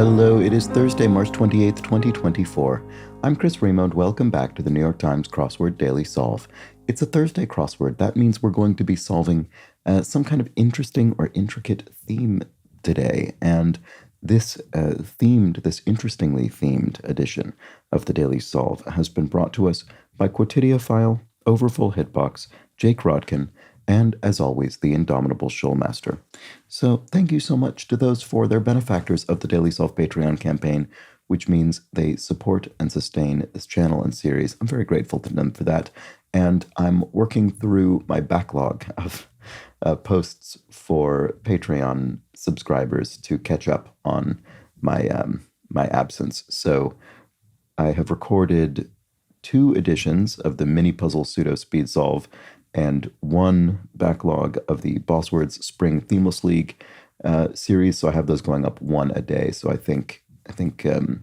Hello, it is Thursday, March 28th, 2024. I'm Chris Raymond. Welcome back to the New York Times Crossword Daily Solve. It's a Thursday crossword. That means we're going to be solving some kind of interesting or intricate theme today. And this interestingly themed edition of the Daily Solve has been brought to us by Quotidiophile, Overfull Hitbox, Jake Rodkin, and, as always, the indomitable Shoalmaster. So thank you so much to those four. They're benefactors of the Daily Solve Patreon campaign, which means they support and sustain this channel and series. I'm very grateful to them for that. And I'm working through my backlog of posts for Patreon subscribers to catch up on my absence. So I have recorded 2 editions of the mini puzzle pseudo speed solve and 1 backlog of the Boss Words Spring Themeless League series. So I have those going up 1 a day. So I think 2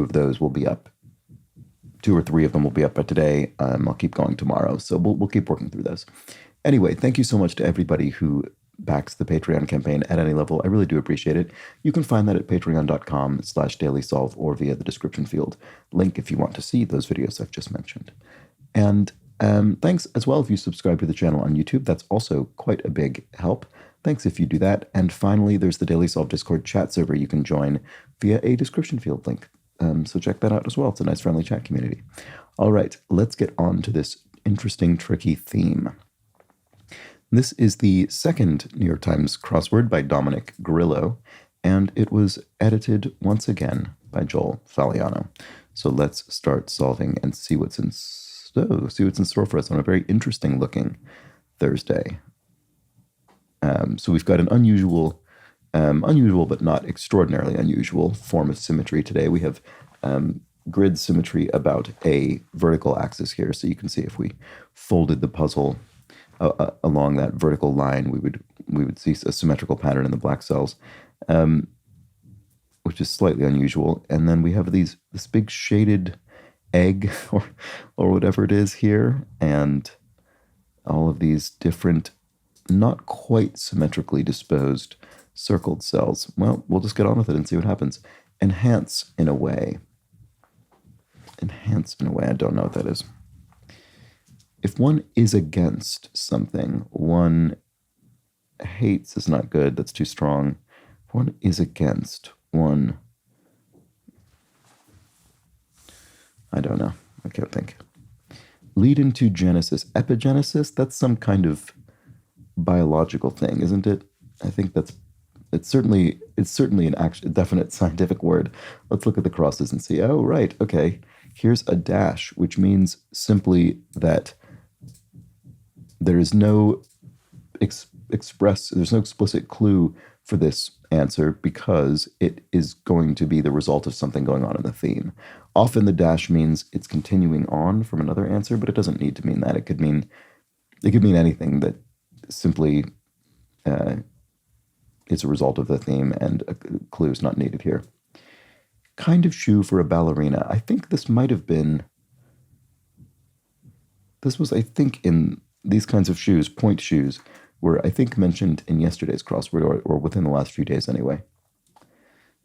of those will be up. 2 or 3 of them will be up by today. I'll keep going tomorrow. So we'll keep working through those. Anyway, thank you so much to everybody who backs the Patreon campaign at any level. I really do appreciate it. You can find that at patreon.com/dailysolve or via the description field link if you want to see those videos I've just mentioned. And thanks as well if you subscribe to the channel on YouTube. That's also quite a big help. Thanks if you do that. And finally, there's the Daily Solve Discord chat server you can join via a description field link. So check that out as well. It's a nice, friendly chat community. All right, let's get on to this interesting, tricky theme. This is the second New York Times crossword by Dominic Grillo, and it was edited once again by Joel Faliano. So let's start solving and see what's in store for us on a very interesting looking Thursday. So we've got an unusual but not extraordinarily unusual form of symmetry today. We have grid symmetry about a vertical axis here. So you can see if we folded the puzzle along that vertical line, we would see a symmetrical pattern in the black cells, which is slightly unusual. And then we have this big shaded egg or whatever it is here, and all of these different, not quite symmetrically disposed circled cells. Well, we'll just get on with it and see what happens. Enhance in a way. I don't know what that is. If one is against something, one hates is not good. That's too strong. If one is against, one, I don't know. I can't think. Lead into genesis. Epigenesis, that's some kind of biological thing, isn't it? I think it's certainly an definite scientific word. Let's look at the crosses and see. Oh, right. Okay. Here's a dash, which means simply that there is no there's no explicit clue for this answer because it is going to be the result of something going on in the theme. Often the dash means it's continuing on from another answer, but it doesn't need to mean that. It could mean anything that simply is a result of the theme, and a clue is not needed here. Kind of shoe for a ballerina. I think this might have been. This was, I think, in these kinds of shoes, point shoes, were, I think, mentioned in yesterday's crossword, or within the last few days anyway.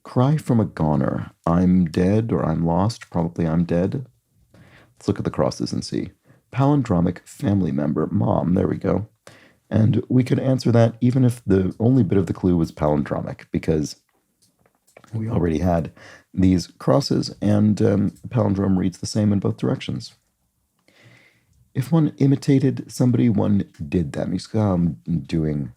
Cry from a goner. I'm dead or I'm lost. Probably I'm dead. Let's look at the crosses and see. Palindromic family member. Mom. There we go. And we could answer that even if the only bit of the clue was palindromic, because we already had these crosses, and palindrome reads the same in both directions. If one imitated somebody, one did them. You see how I'm doing,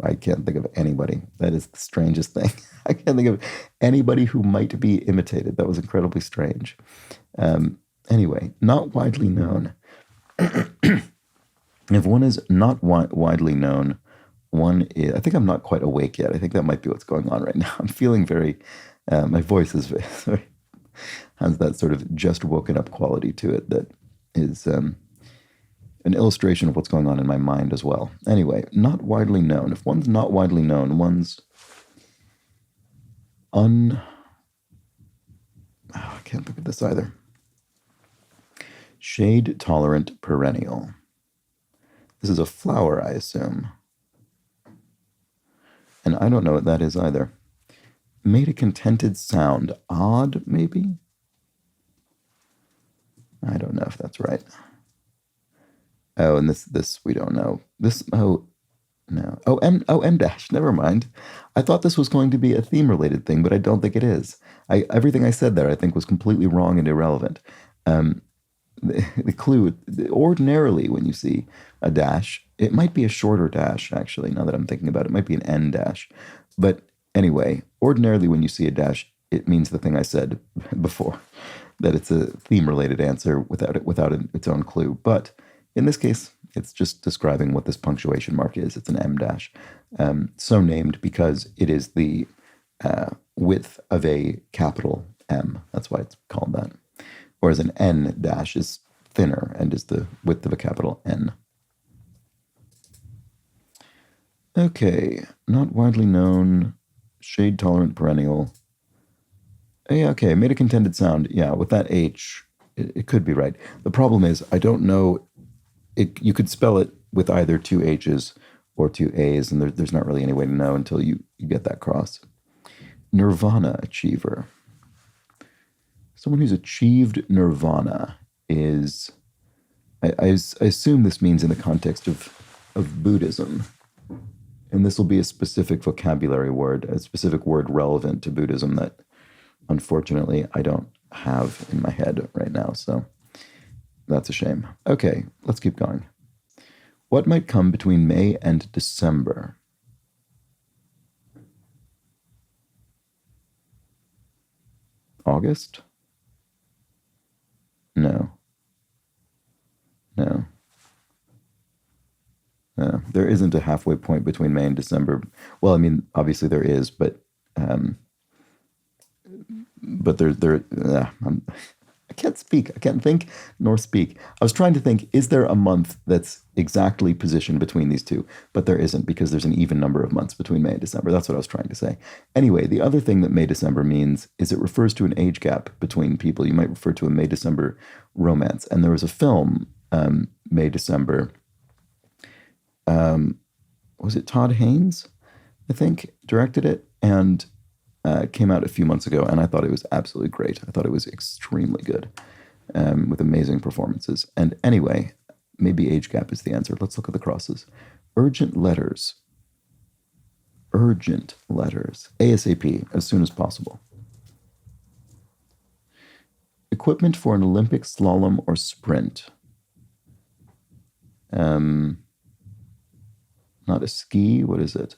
I can't think of anybody. That is the strangest thing. I can't think of anybody who might be imitated. That was incredibly strange. Anyway, not widely known. If one is not widely known, one is, I think I'm not quite awake yet. I think that might be what's going on right now. I'm feeling very, my voice is very, has that sort of just woken up quality to it that is an illustration of what's going on in my mind as well. Anyway, not widely known. If one's not widely known, one's I can't think of this either. Shade tolerant perennial. This is a flower, I assume. And I don't know what that is either. Made a contented sound. Odd, maybe? I don't know if that's right. Oh, and this we don't know. This, oh, no. M dash, never mind. I thought this was going to be a theme-related thing, but I don't think it is. Everything I said there, I think, was completely wrong and irrelevant. The clue, ordinarily, when you see a dash, it might be a shorter dash, actually, now that I'm thinking about it. It might be an N dash. But anyway, ordinarily, when you see a dash, it means the thing I said before, that it's a theme-related answer without its own clue. But in this case, it's just describing what this punctuation mark is. It's an M dash. So named because it is the width of a capital M. That's why it's called that. Whereas an N dash is thinner and is the width of a capital N. Okay, not widely known, shade-tolerant perennial. Yeah, okay, made a contended sound. Yeah, with that H, it could be right. The problem is, I don't know, you could spell it with either two H's or two A's, and there's not really any way to know until you get that cross. Nirvana achiever. Someone who's achieved nirvana is, I assume this means in the context of Buddhism. And this will be a specific vocabulary word, a specific word relevant to Buddhism that, unfortunately, I don't have in my head right now. So that's a shame. Okay, let's keep going. What might come between May and December? August? No. No. No. There isn't a halfway point between May and December. Well, I mean, obviously there is, but I can't speak. I can't think nor speak. I was trying to think, is there a month that's exactly positioned between these two? But there isn't, because there's an even number of months between May and December. That's what I was trying to say. Anyway, the other thing that May-December means is it refers to an age gap between people. You might refer to a May-December romance. And there was a film, May-December. Was it Todd Haynes, I think, directed it? And came out a few months ago, and I thought it was absolutely great. I thought it was extremely good, with amazing performances. And anyway, maybe age gap is the answer. Let's look at the crosses. Urgent letters. Urgent letters. ASAP, as soon as possible. Equipment for an Olympic slalom or sprint. Not a ski. What is it?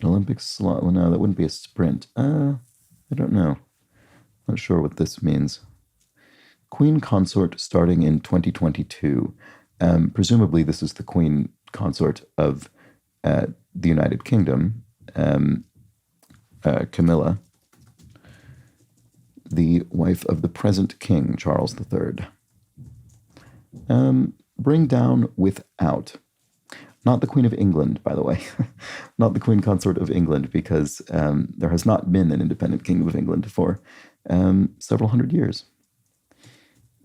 An Olympic slalom. Well, no, that wouldn't be a sprint. I don't know. Not sure what this means. Queen consort starting in 2022. Presumably, this is the Queen consort of the United Kingdom, Camilla, the wife of the present King, Charles III. Bring down without. Not the Queen of England, by the way. Not the Queen Consort of England, because there has not been an independent Kingdom of England for several hundred years.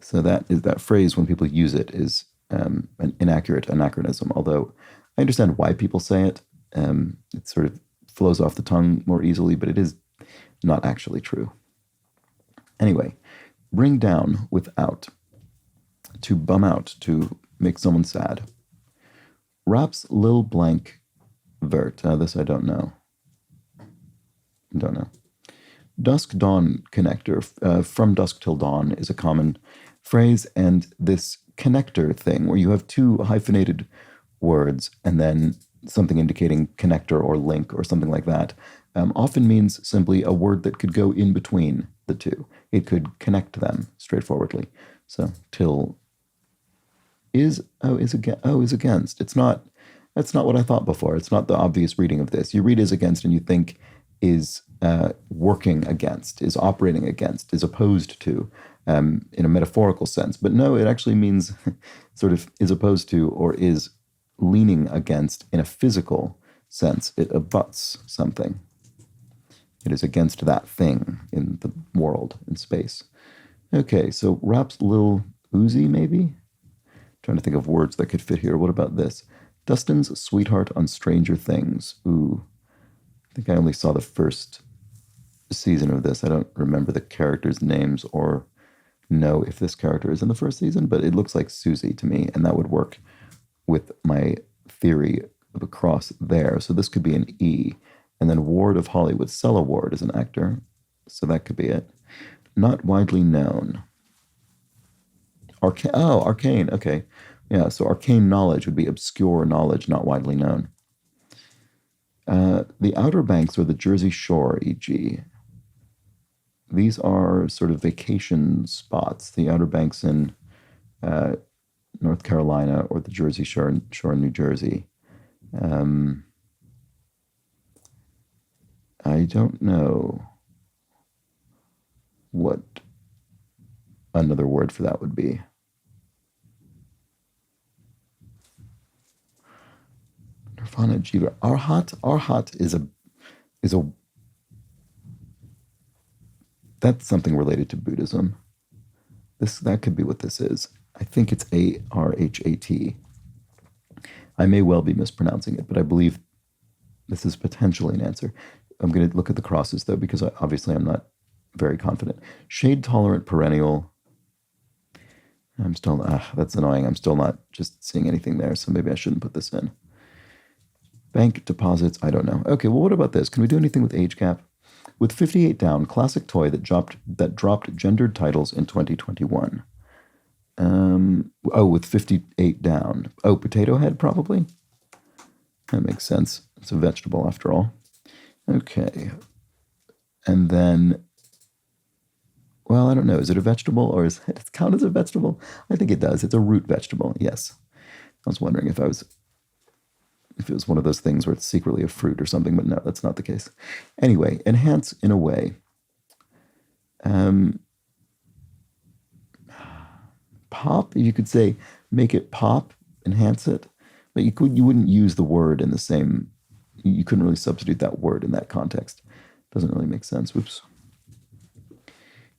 So that phrase, when people use it, is an inaccurate anachronism, although I understand why people say it. It sort of flows off the tongue more easily, but it is not actually true. Anyway, bring down without. To bum out, to make someone sad. Raps lil blank vert. This I don't know. Don't know. Dusk dawn connector. From dusk till dawn is a common phrase, and this connector thing, where you have two hyphenated words and then something indicating connector or link or something like that, often means simply a word that could go in between the two. It could connect them straightforwardly. So till is against. That's not what I thought before. It's not the obvious reading of this. You read is against and you think is working against, is operating against, is opposed to, in a metaphorical sense. But no, it actually means sort of is opposed to or is leaning against in a physical sense. It abuts something. It is against that thing in the world, in space. Okay, so raps lil Uzi, maybe? Trying to think of words that could fit here. What about this? Dustin's sweetheart on Stranger Things. Ooh, I think I only saw the first season of this. I don't remember the characters' names or know if this character is in the first season, but it looks like Susie to me, and that would work with my theory of a cross there. So this could be an E. And then Ward of Hollywood. Cella Ward is an actor, so that could be it. Not widely known. Arcane. Okay. Yeah, so arcane knowledge would be obscure knowledge, not widely known. The Outer Banks or the Jersey Shore, e.g. These are sort of vacation spots. The Outer Banks in North Carolina or the Jersey Shore in New Jersey. I don't know what another word for that would be. Nirvana Jiva. Arhat is a that's something related to Buddhism. That could be what this is. I think it's Arhat. I may well be mispronouncing it, but I believe this is potentially an answer. I'm going to look at the crosses, though, because obviously I'm not very confident. Shade-tolerant perennial. I'm still, that's annoying. I'm still not just seeing anything there, so maybe I shouldn't put this in. Bank deposits, I don't know. Okay, well, what about this? Can we do anything with age gap? With 58 down, classic toy that dropped gendered titles in 2021. With 58 down. Oh, potato head, probably? That makes sense. It's a vegetable, after all. Okay. And then, well, I don't know. Is it a vegetable or is it count as a vegetable? I think it does. It's a root vegetable, yes. I was wondering if it was one of those things where it's secretly a fruit or something, but no, that's not the case. Anyway, enhance in a way. Pop, you could say, make it pop, enhance it, but you wouldn't use the word in the same, you couldn't really substitute that word in that context. Doesn't really make sense. Whoops.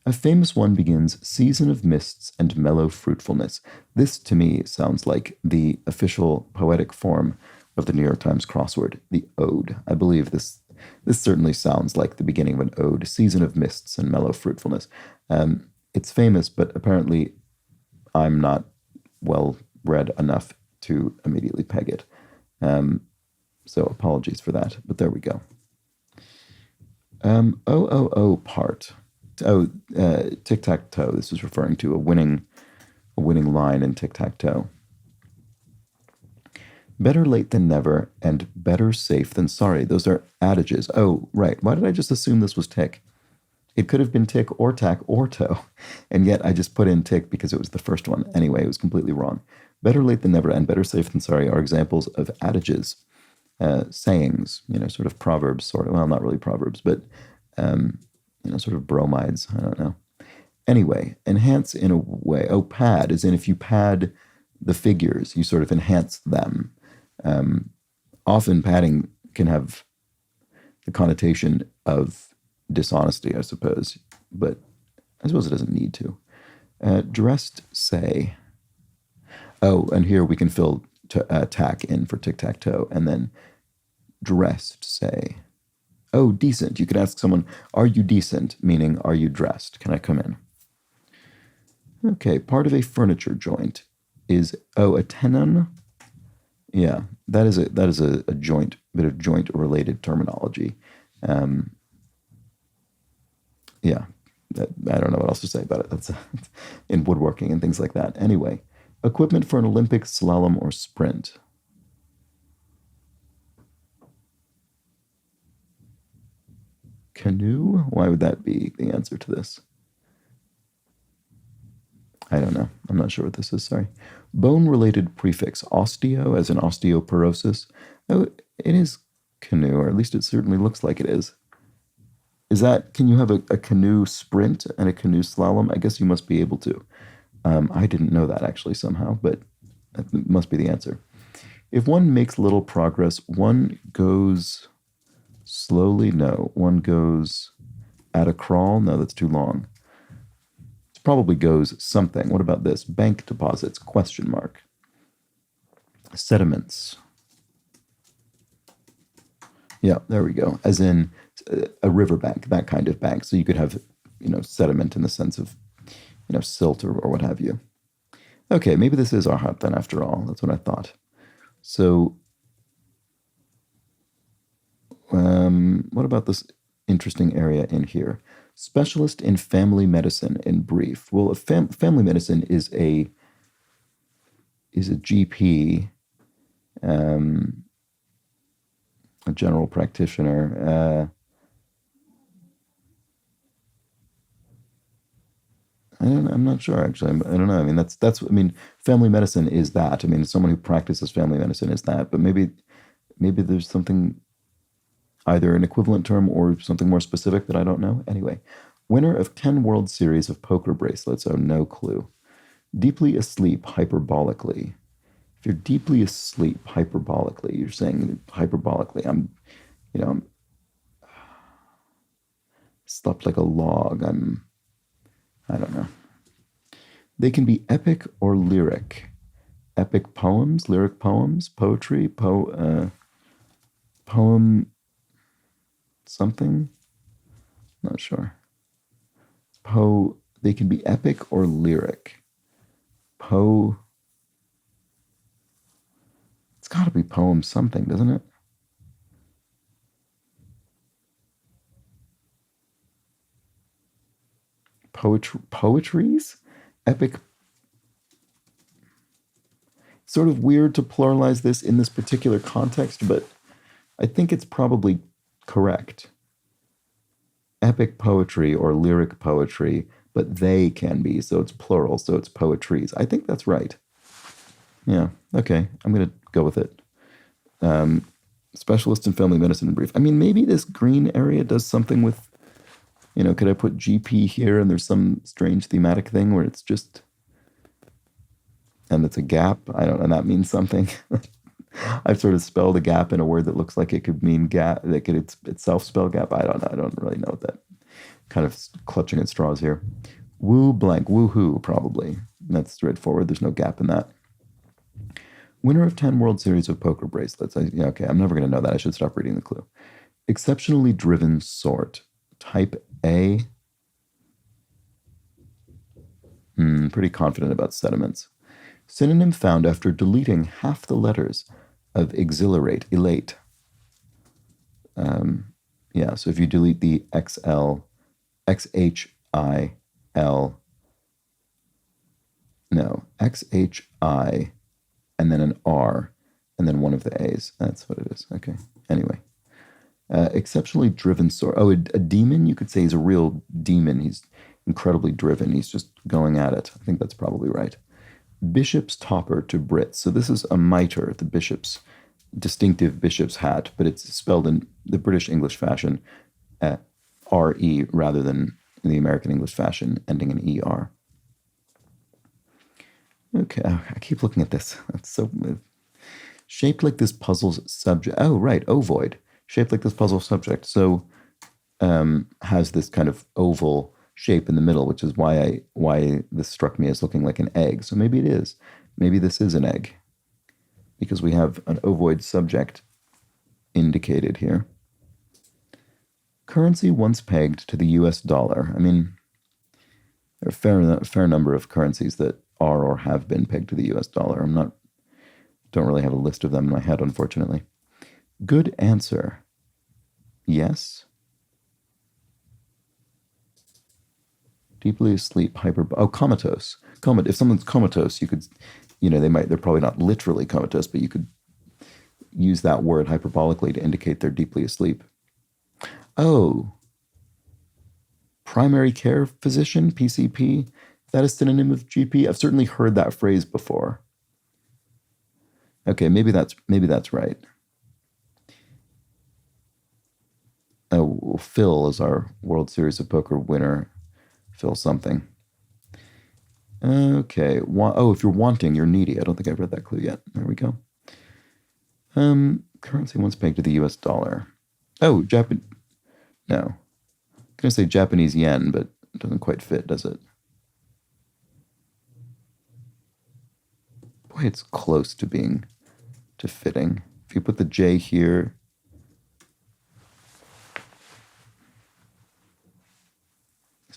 A famous one begins, season of mists and mellow fruitfulness. This, to me, sounds like the official poetic form of the New York Times crossword, the ode. I believe this certainly sounds like the beginning of an ode, season of mists and mellow fruitfulness. It's famous, but apparently I'm not well read enough to immediately peg it. So apologies for that, but there we go. Part. Tic-tac-toe. This is referring to a winning line in tic-tac-toe. Better late than never and better safe than sorry. Those are adages. Oh, right. Why did I just assume this was tick? It could have been tick or tack or toe. And yet I just put in tick because it was the first one. Anyway, it was completely wrong. Better late than never and better safe than sorry are examples of adages, sayings, sort of proverbs, well, not really proverbs, but, sort of bromides. I don't know. Anyway, enhance in a way. Oh, pad, as in if you pad the figures, you sort of enhance them. Often padding can have the connotation of dishonesty, I suppose, but I suppose it doesn't need to. Dressed say. Oh, and here we can fill tack in for tic-tac-toe, and then dressed say. Oh, decent. You could ask someone, are you decent? Meaning, are you dressed? Can I come in? Okay, part of a furniture joint is, a tenon. Yeah, that is a joint, bit of joint related terminology. Yeah, I don't know what else to say about it. That's in woodworking and things like that. Anyway, equipment for an Olympic slalom or sprint. Canoe? Why would that be the answer to this? I don't know. I'm not sure what this is, sorry. Bone-related prefix, osteo, as in osteoporosis. Oh, it is canoe, or at least it certainly looks like it is. Can you have a canoe sprint and a canoe slalom? I guess you must be able to. I didn't know that actually somehow, but that must be the answer. If one makes little progress, one goes slowly? No. One goes at a crawl? No, that's too long. It probably goes something. What about this? Bank deposits, question mark. Sediments. Yeah, there we go. As in a riverbank, that kind of bank. So you could have, sediment in the sense of, silt or what have you. Okay, maybe this is Arhat then after all. That's what I thought. So, what about this interesting area in here? Specialist in family medicine in brief. Well, family medicine is a GP, um, a general practitioner. I'm not sure actually. I don't know. I mean, that's. I mean, family medicine is that. I mean, someone who practices family medicine is that. But maybe there's something, either an equivalent term or something more specific that I don't know. Anyway, winner of 10 World Series of poker bracelets. Oh, no clue. Deeply asleep hyperbolically. If you're deeply asleep hyperbolically, you're saying hyperbolically. I'm slept like a log. I don't know. They can be epic or lyric. Epic poems, lyric poems, poetry, poem something. Not sure. They can be epic or lyric. It's got to be poem something, doesn't it? Poetries? Epic. Sort of weird to pluralize this in this particular context, but I think it's probably correct. Epic poetry or lyric poetry, but they can be, so it's plural, so it's poetries. I think that's right. Yeah, okay, I'm going to go with it. Specialist in family medicine in brief. I mean, maybe this green area does something with, could I put GP here and there's some strange thematic thing where it's just, and it's a gap? I don't know, that means something. I've sort of spelled a gap in a word that looks like it could mean gap, that could itself spell gap. I don't know. I don't really know what that, kind of clutching at straws here. Woo blank, woohoo, probably. That's straightforward. There's no gap in that. Winner of 10 World Series of poker bracelets. Okay, I'm never going to know that. I should stop reading the clue. Exceptionally driven sort. Type A. Pretty confident about sediments. Synonym found after deleting half the letters of exhilarate, elate. Yeah, so if you delete the XL, XHIL, no, XHI, and then an R, and then one of the A's. That's what it is. Okay. Anyway. Exceptionally driven sort. Oh, a demon, you could say he's a real demon. He's incredibly driven. He's just going at it. I think that's probably right. Bishop's topper to Brits. So this is a mitre, the bishop's distinctive bishop's hat, but it's spelled in the British English fashion, R-E, rather than in the American English fashion, ending in E-R. Okay, I keep looking at this. That's so shaped like this puzzle's subject. Oh, right, ovoid. Shaped like this puzzle subject. So has this kind of oval shape in the middle, which is why this struck me as looking like an egg. So maybe it is. Maybe this is an egg, because we have an ovoid subject indicated here. Currency once pegged to the US dollar. I mean, there are a fair number of currencies that are or have been pegged to the US dollar. Don't really have a list of them in my head, unfortunately. Good answer. Yes. Deeply asleep, comatose. If someone's comatose, you could, they're probably not literally comatose, but you could use that word hyperbolically to indicate they're deeply asleep. Oh, primary care physician, PCP, that is synonym of GP? I've certainly heard that phrase before. Okay, maybe that's right. Oh, well, Phil is our World Series of Poker winner. Phil something. Okay. If you're wanting, you're needy. I don't think I've read that clue yet. There we go. Currency once pegged to the US dollar. Oh, No. I'm going to say Japanese yen, but it doesn't quite fit, does it? Boy, it's close to fitting. If you put the J here,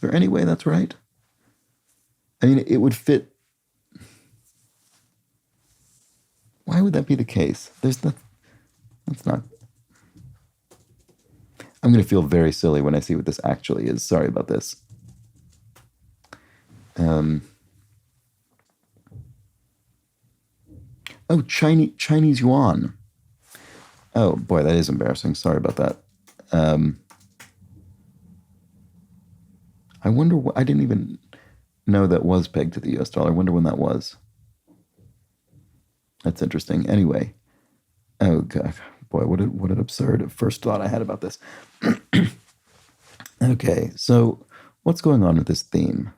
there any way that's right? I mean, it would fit. Why would that be the case? That's not. I'm going to feel very silly when I see what this actually is. Sorry about this. Oh, Chinese yuan. Oh boy, that is embarrassing. Sorry about that. I wonder what, I didn't even know that was pegged to the US dollar. I wonder when that was. That's interesting. Anyway. Oh god. Boy, what an absurd first thought I had about this. Okay, so what's going on with this theme?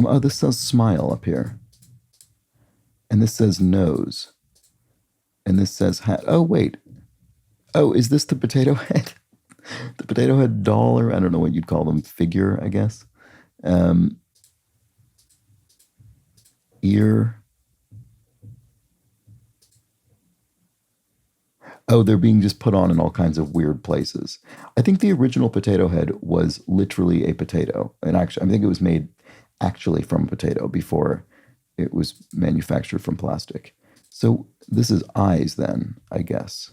Oh, this says smile up here. And this says nose. And this says hat. Oh, wait. Oh, is this the potato head? The potato head doll, or I don't know what you'd call them, figure, I guess. Ear. Oh, they're being just put on in all kinds of weird places. I think the original potato head was literally a potato. And actually, I think it was made actually from a potato before it was manufactured from plastic. So this is eyes then, I guess.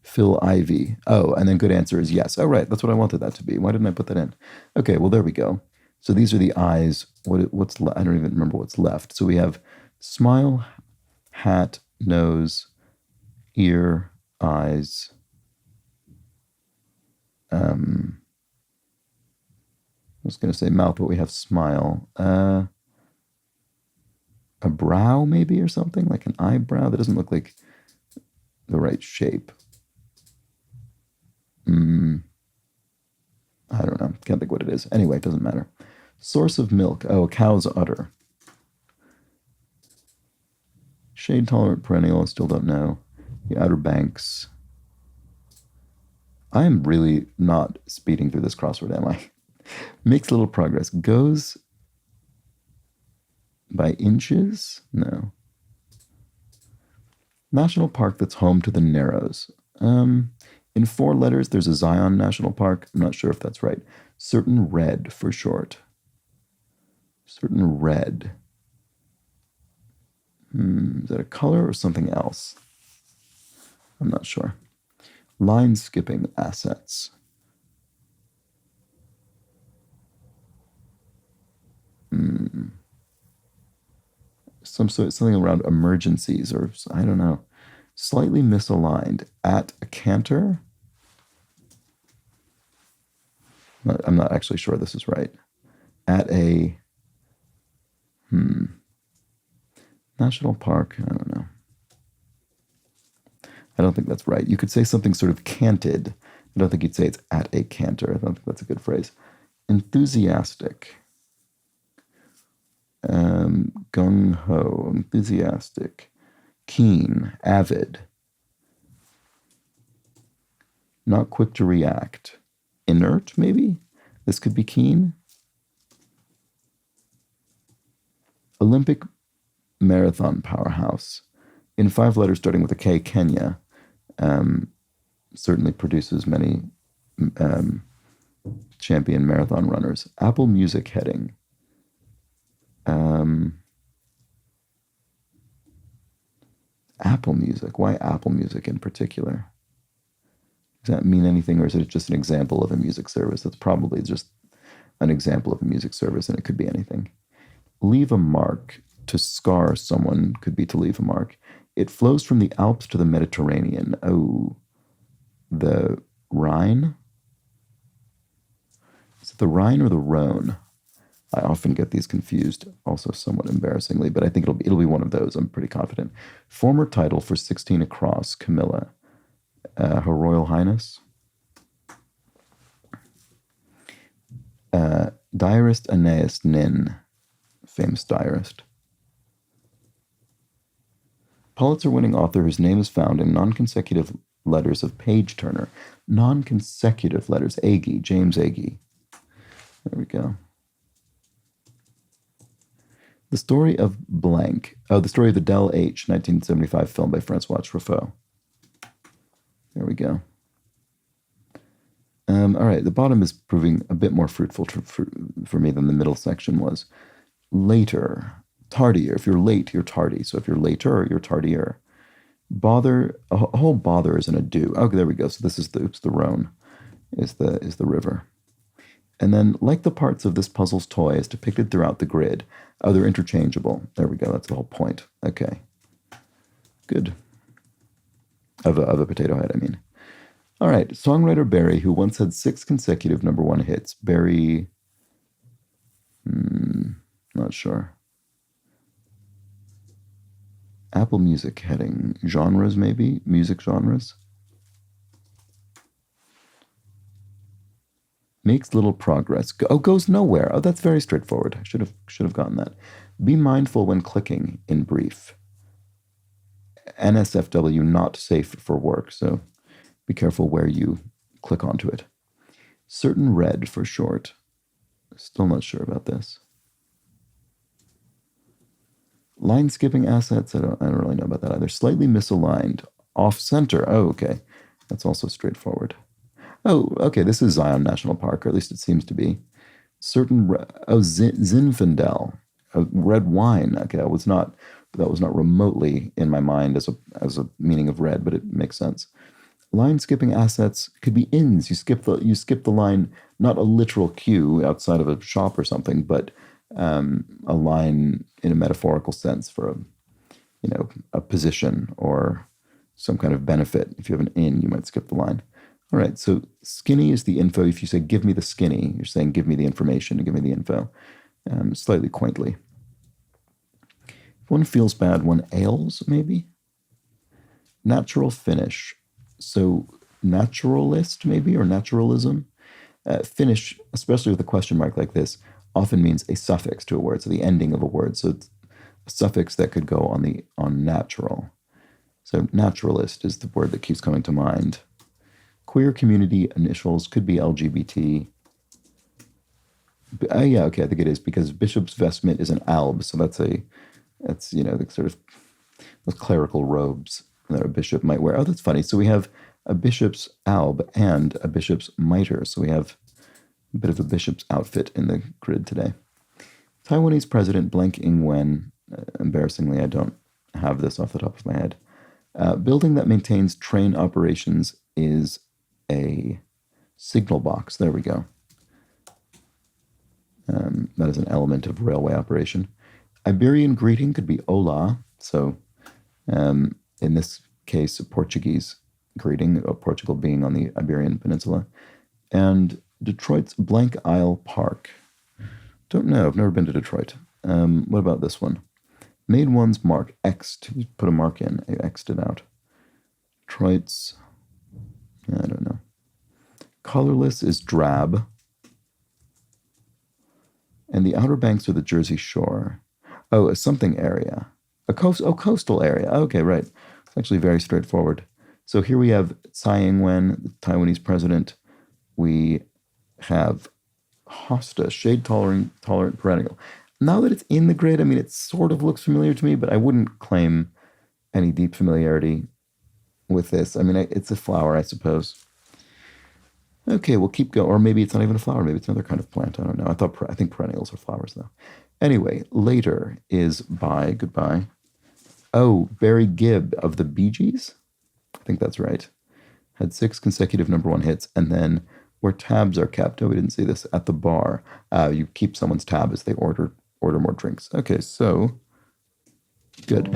Phil Ivy. Oh, and then good answer is yes. Oh, right. That's what I wanted that to be. Why didn't I put that in? Okay, well, there we go. So these are the eyes. What's I don't even remember what's left. So we have smile, hat, nose, ear, eyes. I was going to say mouth, but we have smile. A brow, maybe, or something, like an eyebrow. That doesn't look like the right shape. I don't know. Can't think what it is. Anyway, it doesn't matter. Source of milk. Oh, a cow's udder. Shade tolerant perennial. I still don't know. The Outer Banks. I am really not speeding through this crossword, am I? Makes little progress. Goes by inches? No. National park that's home to the Narrows. In 4 letters, there's a Zion National Park. I'm not sure if that's right. Certain Red for short. Certain Red. Is that a color or something else? I'm not sure. Line skipping assets. Something around emergencies, or I don't know. Slightly misaligned. At a canter. I'm not actually sure this is right. At a national park. I don't know. I don't think that's right. You could say something sort of canted. I don't think you'd say it's at a canter. I don't think that's a good phrase. Enthusiastic. Gung-ho. Enthusiastic. Keen. Avid. Not quick to react. Inert, maybe? This could be keen. Olympic marathon powerhouse. In 5 letters starting with a K, Kenya. Certainly produces many champion marathon runners. Apple Music heading. Apple Music. Why Apple Music in particular? Does that mean anything, or is it just an example of a music service? That's probably just an example of a music service, and it could be anything. Leave a mark. To scar someone could be to leave a mark. It flows from the Alps to the Mediterranean. Oh, the Rhine? Is it the Rhine or the Rhone? I often get these confused, also somewhat embarrassingly, but I think it'll be one of those. I'm pretty confident. Former title for 16 across, Camilla. Her Royal Highness. Diarist Aeneas Nin, famous diarist. Pulitzer-winning author whose name is found in non-consecutive letters of page turner. Non-consecutive letters. Agee, James Agee. There we go. The story of blank. Oh, the story of the Del H, 1975 film by Francois Truffaut. There we go. All right, the bottom is proving a bit more fruitful for me than the middle section was. Later, tardier. If you're late, you're tardy. So if you're later, you're tardier. Bother, a whole bother is an ado. Okay, there we go. So this is the Rhone, is the river. And then, like the parts of this puzzle's toy as depicted throughout the grid, oh, they're interchangeable. There we go. That's the whole point. Okay, good. Of a potato head, I mean. All right, songwriter Barry, who once had 6 consecutive #1 hits. Barry, not sure. Apple Music heading. Genres, maybe? Music genres? Makes little progress. Goes nowhere. Oh, that's very straightforward. I should have gotten that. Be mindful when clicking, in brief. NSFW, not safe for work, so be careful where you click onto it. Certain red for short. Still not sure about this. Line skipping assets, I don't really know about that either. Slightly misaligned. Off center. Oh, okay. That's also straightforward. Oh, okay, this is Zion National Park, or at least it seems to be. Certain, Zinfandel, red wine. Okay, that was not remotely in my mind as a meaning of red, but it makes sense. Line skipping assets could be inns. You skip the line, not a literal queue outside of a shop or something, but a line in a metaphorical sense for a position or some kind of benefit. If you have an inn, you might skip the line. All right, so skinny is the info. If you say, give me the skinny, you're saying, give me the information, give me the info, slightly quaintly. If one feels bad, one ails, maybe? Natural finish. So naturalist, maybe, or naturalism? Finish, especially with a question mark like this, often means a suffix to a word, so the ending of a word. So it's a suffix that could go on natural. So naturalist is the word that keeps coming to mind. Queer community initials could be LGBT. Yeah, okay, I think it is, because bishop's vestment is an alb, so that's the sort of those clerical robes that a bishop might wear. Oh, that's funny. So we have a bishop's alb and a bishop's mitre. So we have a bit of a bishop's outfit in the grid today. Taiwanese President Blank Ing-wen. Embarrassingly, I don't have this off the top of my head. Building that maintains train operations is a signal box. There we go. That is an element of railway operation. Iberian greeting could be hola. So in this case, Portuguese greeting, Portugal being on the Iberian Peninsula. And Detroit's Blank Isle Park. Don't know. I've never been to Detroit. What about this one? Made one's mark. X'd. You put a mark in. I X'd it out. Detroit's... I don't know. Colorless is drab. And the Outer Banks are the Jersey Shore. Oh, a something area. Coastal area. Okay, right. It's actually very straightforward. So here we have Tsai Ing-wen, the Taiwanese president. We have Hosta, shade-tolerant perennial. Now that it's in the grid, I mean, it sort of looks familiar to me, but I wouldn't claim any deep familiarity with this. I mean, it's a flower, I suppose. Okay, we'll keep going. Or maybe it's not even a flower. Maybe it's another kind of plant. I don't know. I think perennials are flowers, though. Anyway, later is bye, goodbye. Oh, Barry Gibb of the Bee Gees? I think that's right. Had 6 consecutive #1 hits. And then where tabs are kept. Oh, we didn't see this. At the bar. You keep someone's tab as they order more drinks. Okay, so good.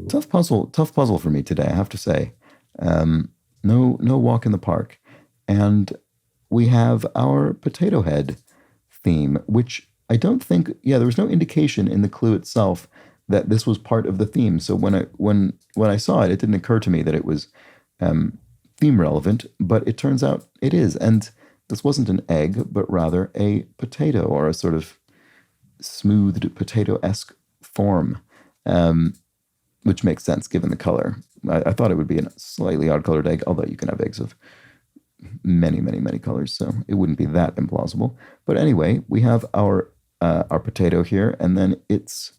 Tough puzzle for me today, I have to say. No walk in the park. And we have our potato head theme, which I don't think, there was no indication in the clue itself that this was part of the theme. So when I saw it, it didn't occur to me that it was theme relevant, but it turns out it is. And this wasn't an egg, but rather a potato, or a sort of smoothed potato-esque form, which makes sense given the color. I thought it would be a slightly odd-colored egg, although you can have eggs of many, many, many colors, so it wouldn't be that implausible. But anyway, we have our potato here, and then its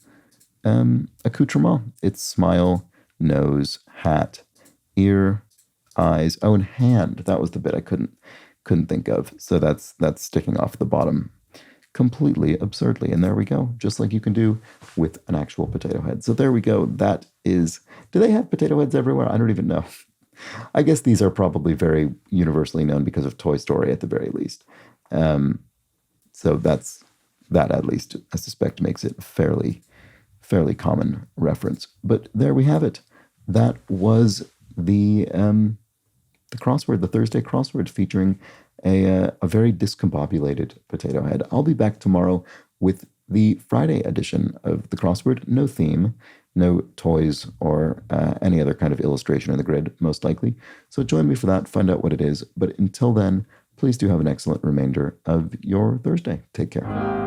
accoutrement. Its smile, nose, hat, ear, eyes. Oh, and hand. That was the bit I couldn't think of. So that's sticking off the bottom completely absurdly. And there we go, just like you can do with an actual potato head. So there we go. That is, do they have potato heads everywhere? I don't even know. I guess these are probably very universally known because of Toy Story at the very least. So that at least I suspect makes it fairly common reference. But there we have it. That was the crossword, the Thursday crossword featuring a very discombobulated potato head. I'll be back tomorrow with the Friday edition of the crossword. No theme, no toys or any other kind of illustration in the grid, most likely. So join me for that, find out what it is. But until then, please do have an excellent remainder of your Thursday. Take care.